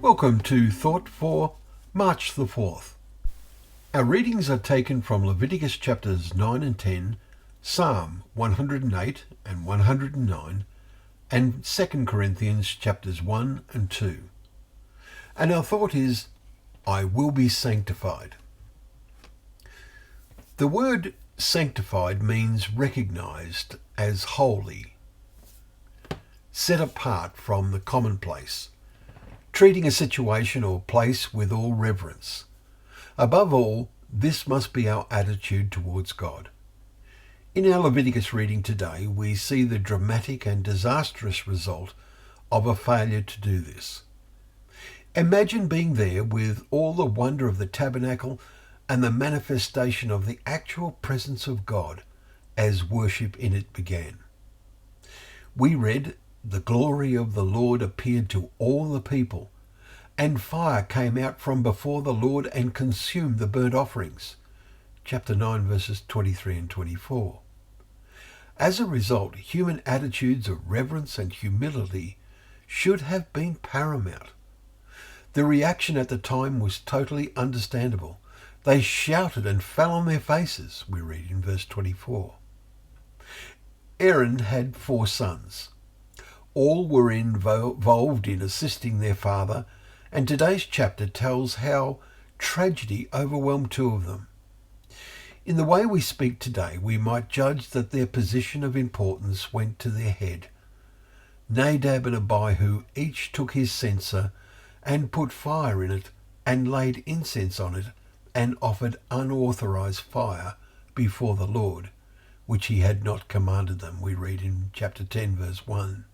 Welcome to Thought for March the 4th. Our readings are taken from Leviticus chapters 9 and 10, Psalm 108 and 109, and 2 Corinthians chapters 1 and 2. And our thought is, I will be sanctified. The word sanctified means recognized as holy, set apart from the commonplace, treating a situation or place with all reverence. Above all, this must be our attitude towards God. In our Leviticus reading today, we see the dramatic and disastrous result of a failure to do this. Imagine being there with all the wonder of the tabernacle and the manifestation of the actual presence of God as worship in it began. We read, "The glory of the Lord appeared to all the people, and fire came out from before the Lord and consumed the burnt offerings." Chapter 9, verses 23 and 24. As a result, human attitudes of reverence and humility should have been paramount. The reaction at the time was totally understandable. They shouted and fell on their faces, we read in verse 24. Aaron had 4 sons. All were involved in assisting their father, and today's chapter tells how tragedy overwhelmed 2 of them. In the way we speak today, we might judge that their position of importance went to their head. Nadab and Abihu each took his censer and put fire in it and laid incense on it and offered unauthorized fire before the Lord, which he had not commanded them, we read in chapter 10, verse 1.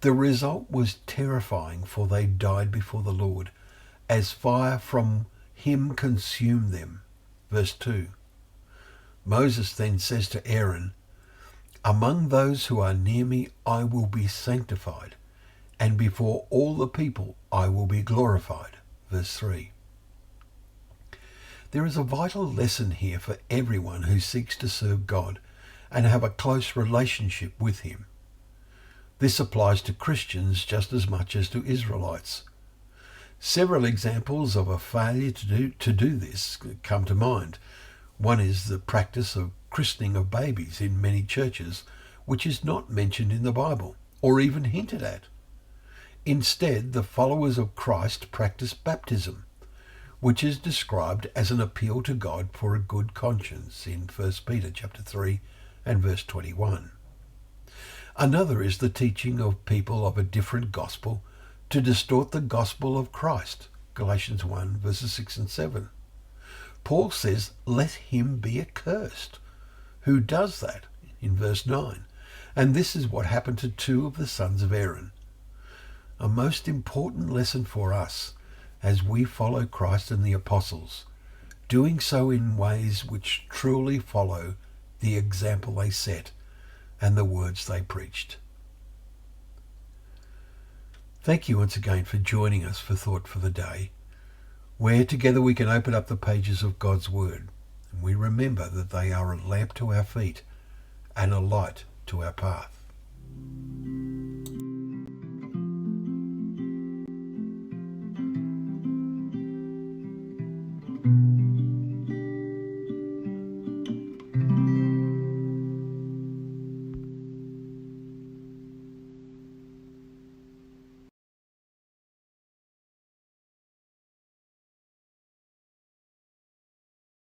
The result was terrifying, for they died before the Lord, as fire from him consumed them. Verse 2. Moses then says to Aaron, "Among those who are near me I will be sanctified, and before all the people I will be glorified." Verse 3. There is a vital lesson here for everyone who seeks to serve God and have a close relationship with him. This applies to Christians just as much as to Israelites. Several examples of a failure to do this come to mind. One is the practice of christening of babies in many churches, which is not mentioned in the Bible or even hinted at. Instead, the followers of Christ practice baptism, which is described as an appeal to God for a good conscience in 1 Peter chapter 3 and verse 21. Another is the teaching of people of a different gospel to distort the gospel of Christ, Galatians 1 verses 6 and 7. Paul says, "Let him be accursed." Who does that? In verse 9. And this is what happened to 2 of the sons of Aaron. A most important lesson for us as we follow Christ and the apostles, doing so in ways which truly follow the example they set and the words they preached. Thank you once again for joining us for Thought for the Day, where together we can open up the pages of God's Word, and we remember that they are a lamp to our feet and a light to our path.